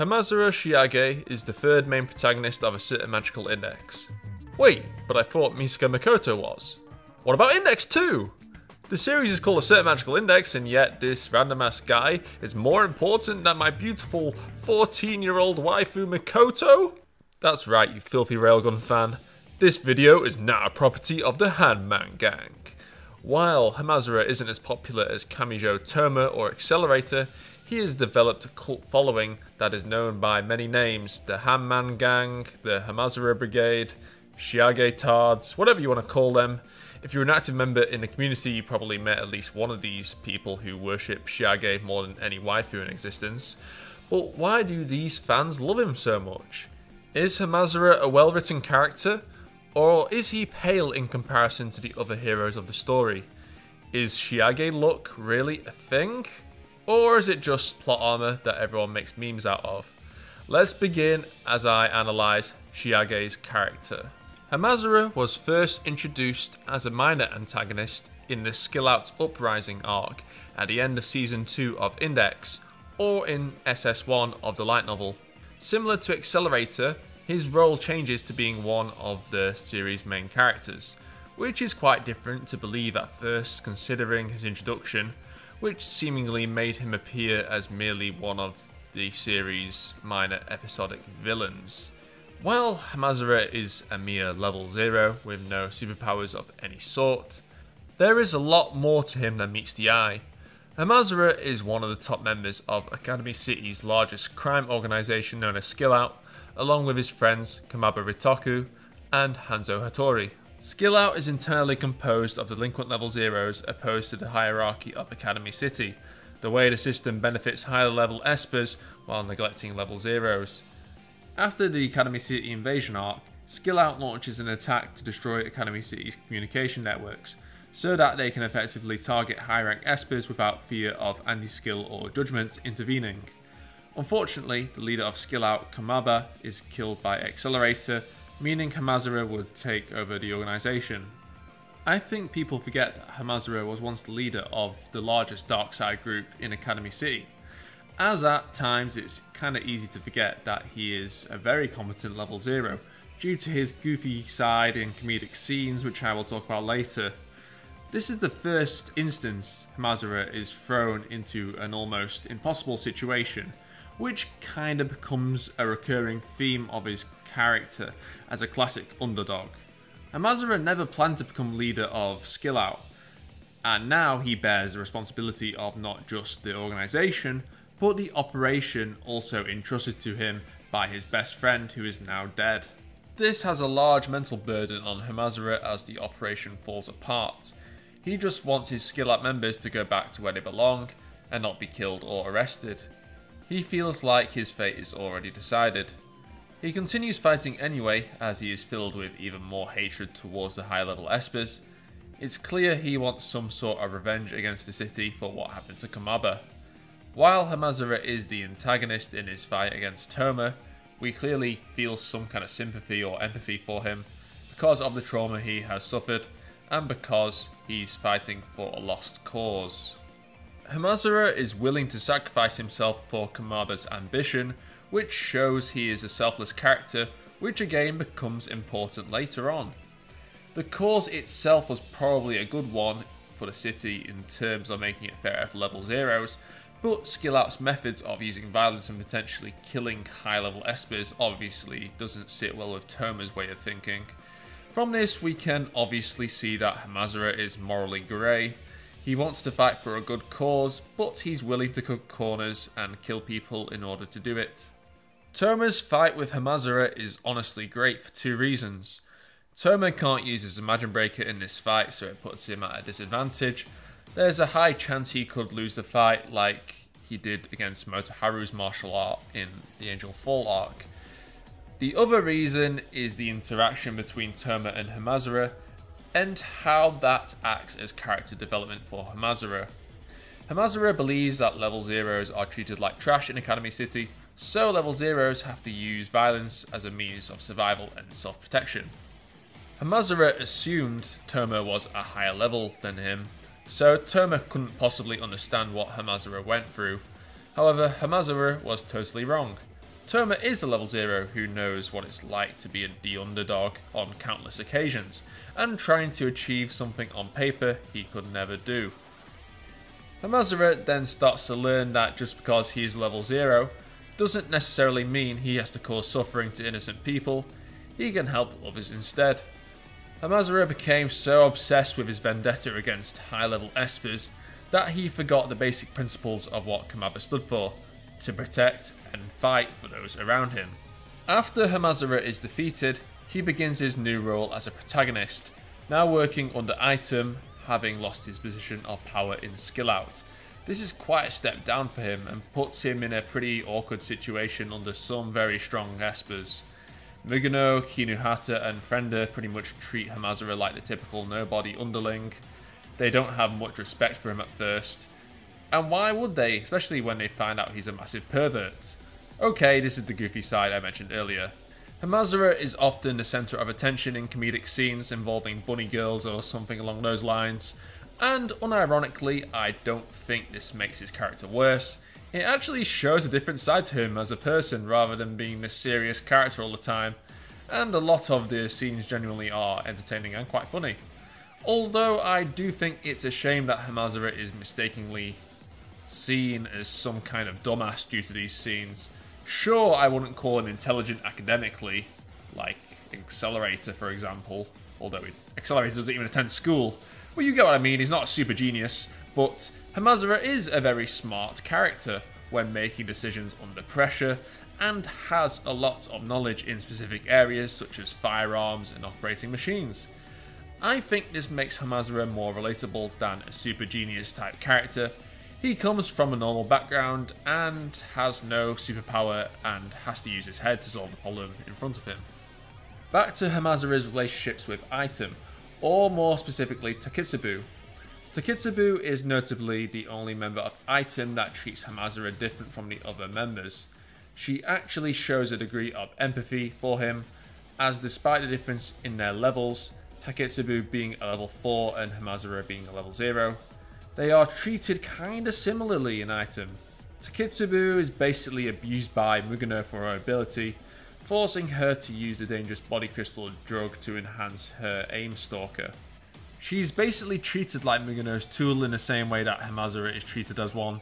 Hamazura Shiage is the third main protagonist of a certain magical index. Wait, but I thought Misaka Makoto was. What about Index 2? The series is called a certain magical index, and yet this random ass guy is more important than my beautiful 14-year-old waifu Makoto? That's right, you filthy Railgun fan. This video is now a property of the Handman Gang. While Hamazura isn't as popular as Kamijo Toma or Accelerator, he has developed a cult following that is known by many names: the Handman Gang, the Hamazura Brigade, Shiage Tards, whatever you want to call them. If you're an active member in the community, you probably met at least one of these people who worship Shiage more than any waifu in existence. But why do these fans love him so much? Is Hamazura a well-written character? Or is he pale in comparison to the other heroes of the story? Is Shiage Luck really a thing? Or is it just plot armor that everyone makes memes out of? Let's begin as I analyse Shiage's character. Hamazura was first introduced as a minor antagonist in the Skill Out Uprising arc at the end of Season 2 of Index, or in SS1 of the light novel. Similar to Accelerator, his role changes to being one of the series' main characters, which is quite different to believe at first considering his introduction, which seemingly made him appear as merely one of the series' minor episodic villains. While Hamazura is a mere level 0 with no superpowers of any sort, there is a lot more to him than meets the eye. Hamazura is one of the top members of Academy City's largest crime organisation known as Skill Out, along with his friends Kamaba Ritoku and Hanzo Hattori. Skill Out is entirely composed of delinquent level 0s opposed to the hierarchy of Academy City, the way the system benefits higher level espers while neglecting level 0s. After the Academy City invasion arc, Skill Out launches an attack to destroy Academy City's communication networks, so that they can effectively target high rank espers without fear of anti-skill or judgment intervening. Unfortunately, the leader of Skill Out, Kamaba, is killed by Accelerator, meaning Hamazura would take over the organisation. I think people forget that Hamazura was once the leader of the largest dark side group in Academy City, as at times it's kinda easy to forget that he is a very competent level 0, due to his goofy side in comedic scenes, which I will talk about later. This is the first instance Hamazura is thrown into an almost impossible situation, which kinda becomes a recurring theme of his character as a classic underdog. Hamazura never planned to become leader of Skill Out, and now he bears the responsibility of not just the organisation, but the operation also entrusted to him by his best friend who is now dead. This has a large mental burden on Hamazura as the operation falls apart. He just wants his Skill Out members to go back to where they belong and not be killed or arrested. He feels like his fate is already decided. He continues fighting anyway, as he is filled with even more hatred towards the high level espers. It's clear he wants some sort of revenge against the city for what happened to Kamaba. While Hamazura is the antagonist in his fight against Toma, we clearly feel some kind of sympathy or empathy for him because of the trauma he has suffered and because he's fighting for a lost cause. Hamazura is willing to sacrifice himself for Kamaba's ambition, which shows he is a selfless character, which again becomes important later on. The cause itself was probably a good one for the city in terms of making it fairer for level 0s, but Skill Out's methods of using violence and potentially killing high level espers obviously doesn't sit well with Toma's way of thinking. From this we can obviously see that Hamazura is morally grey. He wants to fight for a good cause, but he's willing to cut corners and kill people in order to do it. Toma's fight with Hamazura is honestly great for two reasons. Toma can't use his Imagine Breaker in this fight, so it puts him at a disadvantage. There's a high chance he could lose the fight like he did against Motoharu's martial art in the Angel Fall arc. The other reason is the interaction between Toma and Hamazura, and how that acts as character development for Hamazura. Hamazura believes that level 0s are treated like trash in Academy City, so level 0s have to use violence as a means of survival and self-protection. Hamazura assumed Toma was a higher level than him, so Toma couldn't possibly understand what Hamazura went through. However, Hamazura was totally wrong. Toma is a level 0 who knows what it's like to be the underdog on countless occasions, and trying to achieve something on paper he could never do. Hamazura then starts to learn that just because he is level 0 doesn't necessarily mean he has to cause suffering to innocent people, he can help others instead. Hamazura became so obsessed with his vendetta against high-level espers that he forgot the basic principles of what Kamaba stood for: to protect and fight for those around him. After Hamazura is defeated, he begins his new role as a protagonist, now working under Item, having lost his position of power in Skill Out. This is quite a step down for him and puts him in a pretty awkward situation under some very strong espers. Muguno, Kinuhata and Frenda pretty much treat Hamazura like the typical nobody underling. They don't have much respect for him at first. And why would they, especially when they find out he's a massive pervert? Okay, this is the goofy side I mentioned earlier. Hamazura is often the centre of attention in comedic scenes involving bunny girls or something along those lines, and unironically, I don't think this makes his character worse. It actually shows a different side to him as a person rather than being this serious character all the time, and a lot of the scenes genuinely are entertaining and quite funny. Although I do think it's a shame that Hamazura is mistakenly seen as some kind of dumbass due to these scenes. Sure, I wouldn't call him intelligent academically, like Accelerator for example, although Accelerator doesn't even attend school. Well, you get what I mean, he's not a super genius, but Hamazura is a very smart character when making decisions under pressure, and has a lot of knowledge in specific areas such as firearms and operating machines. I think this makes Hamazura more relatable than a super genius type character. He comes from a normal background and has no superpower and has to use his head to solve the problem in front of him. Back to Hamazura's relationships with Item, or more specifically Takitsubu. Takitsubu is notably the only member of Item that treats Hamazura different from the other members. She actually shows a degree of empathy for him, as despite the difference in their levels, Takitsubu being a level 4 and Hamazura being a level 0, they are treated kinda similarly in Item. Takitsubu is basically abused by Muguno for her ability, forcing her to use the dangerous body crystal drug to enhance her aim stalker. She's basically treated like Muguno's tool in the same way that Hamazura is treated as one.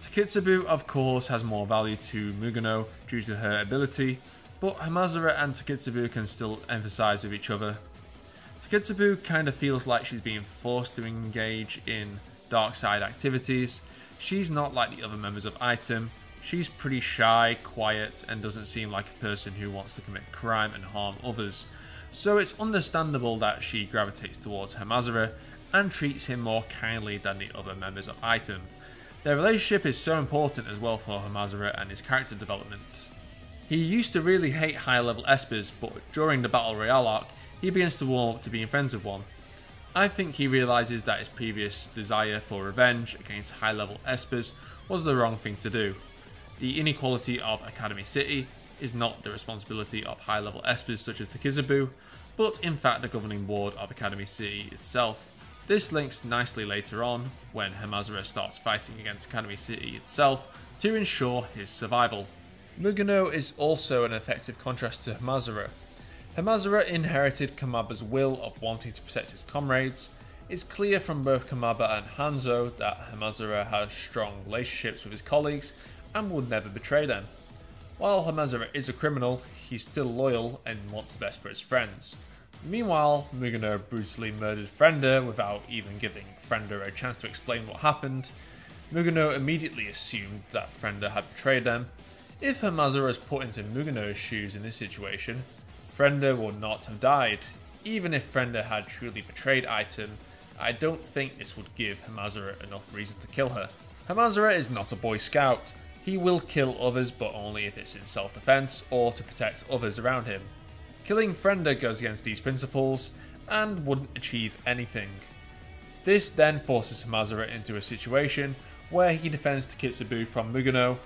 Takitsubu of course has more value to Muguno due to her ability, but Hamazura and Takitsubu can still emphasize with each other. Takitsubu kinda feels like she's being forced to engage in dark side activities. She's not like the other members of Item. She's pretty shy, quiet, and doesn't seem like a person who wants to commit crime and harm others. So it's understandable that she gravitates towards Hamazura and treats him more kindly than the other members of Item. Their relationship is so important as well for Hamazura and his character development. He used to really hate high level espers, but during the Battle Royale arc, he begins to warm up to being friends with one. I think he realises that his previous desire for revenge against high level espers was the wrong thing to do. The inequality of Academy City is not the responsibility of high level espers such as Takitsubu, but in fact the governing board of Academy City itself. This links nicely later on when Hamazura starts fighting against Academy City itself to ensure his survival. Muguno is also an effective contrast to Hamazura. Hamazura inherited Kamaba's will of wanting to protect his comrades. It's clear from both Kamaba and Hanzo that Hamazura has strong relationships with his colleagues and would never betray them. While Hamazura is a criminal, he's still loyal and wants the best for his friends. Meanwhile, Muguno brutally murdered Frenda without even giving Frenda a chance to explain what happened. Muguno immediately assumed that Frenda had betrayed them. If Hamazura is put into Muguno's shoes in this situation, Frenda would not have died. Even if Frenda had truly betrayed Item, I don't think this would give Hamazura enough reason to kill her. Hamazura is not a Boy Scout. He will kill others, but only if it's in self-defense or to protect others around him. Killing Frenda goes against these principles and wouldn't achieve anything. This then forces Hamazura into a situation where he defends Takitsubu from Muguno.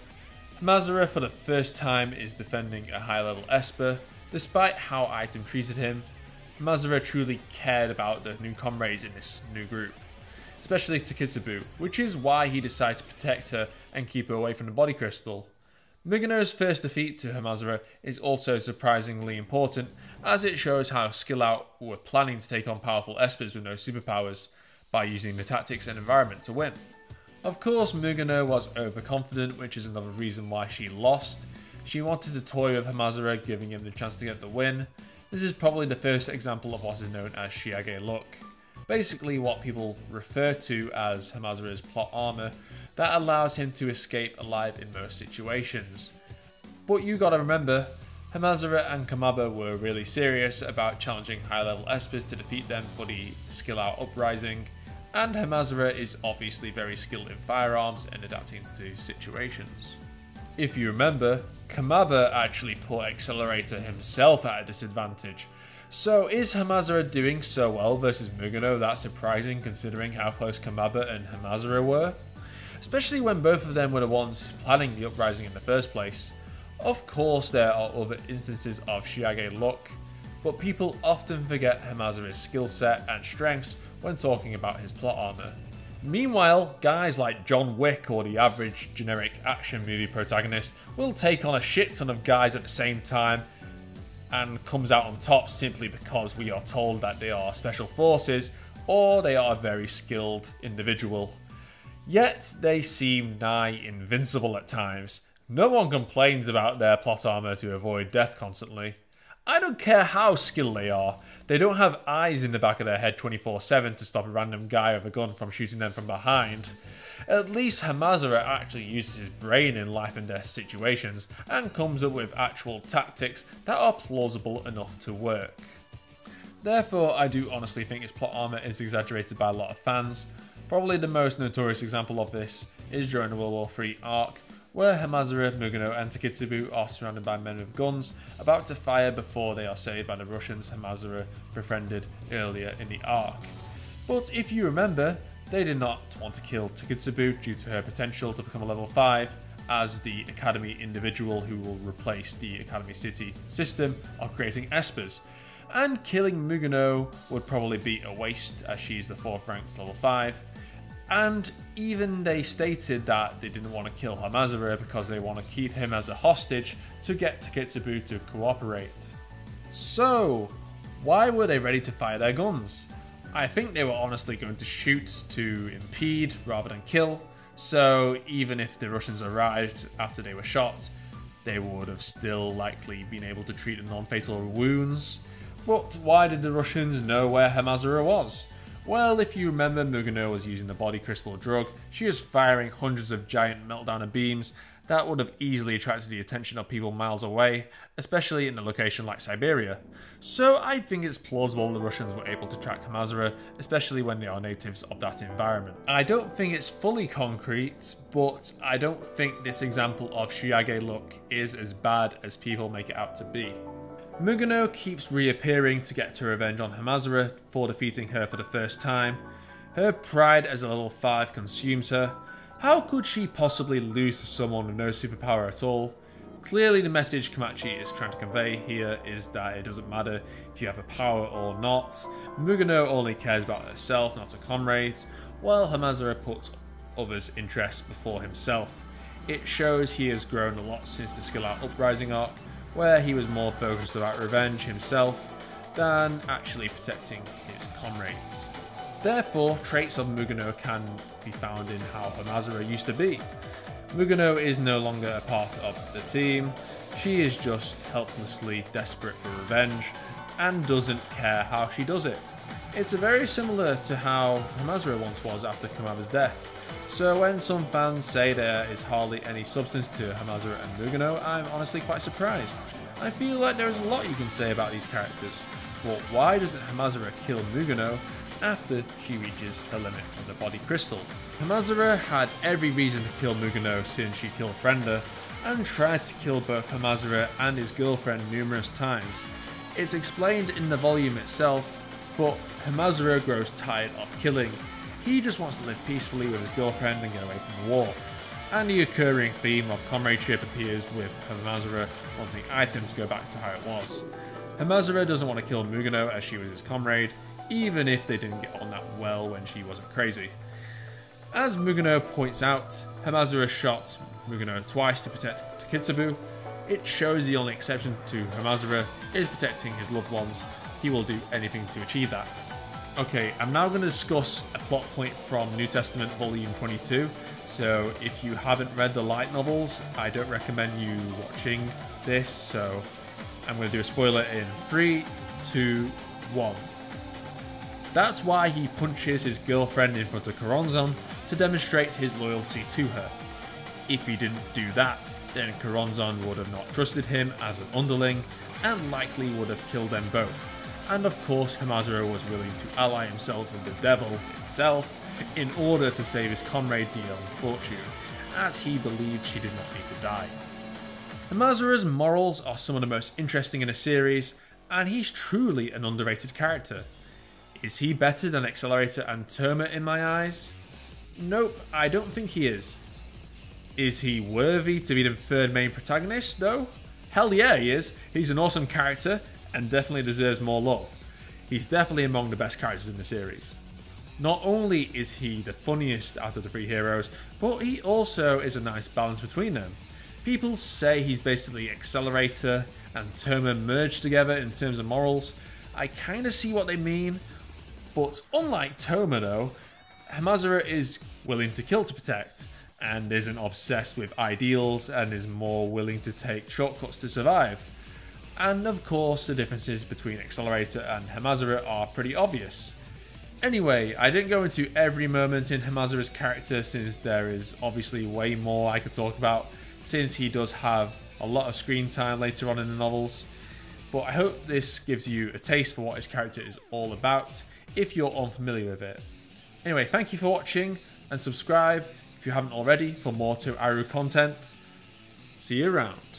Hamazura for the first time is defending a high-level esper. Despite how Item treated him, Hamazura truly cared about the new comrades in this new group, especially Takitsubu, which is why he decided to protect her and keep her away from the body crystal. Mugano's first defeat to Hamazura is also surprisingly important, as it shows how Skill Out were planning to take on powerful espers with no superpowers, by using the tactics and environment to win. Of course, Mugano was overconfident, which is another reason why she lost. She wanted to toy with Hamazura, giving him the chance to get the win. This is probably the first example of what is known as Shiage Luck. Basically what people refer to as Hamazura's plot armor that allows him to escape alive in most situations. But you gotta remember, Hamazura and Kamaba were really serious about challenging high level espers to defeat them for the Skill Out uprising, and Hamazura is obviously very skilled in firearms and adapting to situations. If you remember, Kamaba actually put Accelerator himself at a disadvantage. So is Hamazura doing so well versus Mugano that surprising considering how close Kamaba and Hamazura were? Especially when both of them were the ones planning the uprising in the first place. Of course there are other instances of Shiage Luck, but people often forget Hamazura's skill set and strengths when talking about his plot armor. Meanwhile, guys like John Wick or the average generic action movie protagonist will take on a shit ton of guys at the same time and comes out on top simply because we are told that they are special forces or they are a very skilled individual. Yet they seem nigh invincible at times. No one complains about their plot armor to avoid death constantly. I don't care how skilled they are. They don't have eyes in the back of their head 24/7 to stop a random guy with a gun from shooting them from behind. At least Hamazura actually uses his brain in life and death situations and comes up with actual tactics that are plausible enough to work. Therefore, I do honestly think his plot armor is exaggerated by a lot of fans. Probably the most notorious example of this is during the World War III arc, where Hamazura, Mugano and Takitsubu are surrounded by men with guns, about to fire before they are saved by the Russians Hamazura befriended earlier in the arc. But if you remember, they did not want to kill Takitsubu due to her potential to become a level 5 as the Academy individual who will replace the Academy City system of creating espers, and killing Mugano would probably be a waste as she's the 4th ranked level 5. And even they stated that they didn't want to kill Hamazura because they want to keep him as a hostage to get Takitsubu to cooperate. So, why were they ready to fire their guns? I think they were honestly going to shoot to impede rather than kill, so even if the Russians arrived after they were shot, they would have still likely been able to treat the non-fatal wounds. But why did the Russians know where Hamazura was? Well, if you remember, Mugano was using the body crystal drug. She was firing hundreds of giant meltdowner beams that would have easily attracted the attention of people miles away, especially in a location like Siberia. So I think it's plausible the Russians were able to track Hamazura, especially when they are natives of that environment. I don't think it's fully concrete, but I don't think this example of Shiage Luck is as bad as people make it out to be. Mugano keeps reappearing to get her revenge on Hamazura for defeating her for the first time. Her pride as a level 5 consumes her. How could she possibly lose to someone with no superpower at all? Clearly the message Kamachi is trying to convey here is that it doesn't matter if you have a power or not. Mugano only cares about herself, not her comrades, while Hamazura puts others' interests before himself. It shows he has grown a lot since the Skill Out Uprising arc, where he was more focused about revenge himself than actually protecting his comrades. Therefore, traits of Mugano can be found in how Hamazura used to be. Mugano is no longer a part of the team, she is just helplessly desperate for revenge and doesn't care how she does it. It's very similar to how Hamazura once was after Kamaba's death. So when some fans say there is hardly any substance to Hamazura and Mugano, I'm honestly quite surprised. I feel like there is a lot you can say about these characters, but why doesn't Hamazura kill Mugano after she reaches the limit of the body crystal? Hamazura had every reason to kill Mugano since she killed Frenda, and tried to kill both Hamazura and his girlfriend numerous times. It's explained in the volume itself, but Hamazura grows tired of killing. He just wants to live peacefully with his girlfriend and get away from the war. And the occurring theme of comradeship appears with Hamazura wanting items to go back to how it was. Hamazura doesn't want to kill Mugano as she was his comrade, even if they didn't get on that well when she wasn't crazy. As Mugano points out, Hamazura shot Mugino twice to protect Takitsubu, it shows the only exception to Hamazura is protecting his loved ones. He will do anything to achieve that. Okay, I'm now going to discuss a plot point from New Testament Volume 22, so if you haven't read the light novels, I don't recommend you watching this, so I'm going to do a spoiler in 3, 2, 1. That's why he punches his girlfriend in front of Koronzon to demonstrate his loyalty to her. If he didn't do that, then Koronzon would have not trusted him as an underling and likely would have killed them both. And of course Hamazura was willing to ally himself with the devil itself in order to save his comrade Dion Fortune, as he believed she did not need to die. Hamazura's morals are some of the most interesting in the series, and he's truly an underrated character. Is he better than Accelerator and Terma in my eyes? Nope, I don't think he is. Is he worthy to be the third main protagonist, though? Hell yeah, he is. He's an awesome character and definitely deserves more love. He's definitely among the best characters in the series. Not only is he the funniest out of the three heroes, but he also is a nice balance between them. People say he's basically Accelerator and Terma merged together in terms of morals. I kinda see what they mean, but unlike Terma though, Hamazura is willing to kill to protect, and isn't obsessed with ideals and is more willing to take shortcuts to survive. And of course the differences between Accelerator and Hamazura are pretty obvious. Anyway, I didn't go into every moment in Hamazura's character since there is obviously way more I could talk about, since he does have a lot of screen time later on in the novels. But I hope this gives you a taste for what his character is all about, if you're unfamiliar with it. Anyway, thank you for watching, and subscribe if you haven't already for more Toaru content. See you around.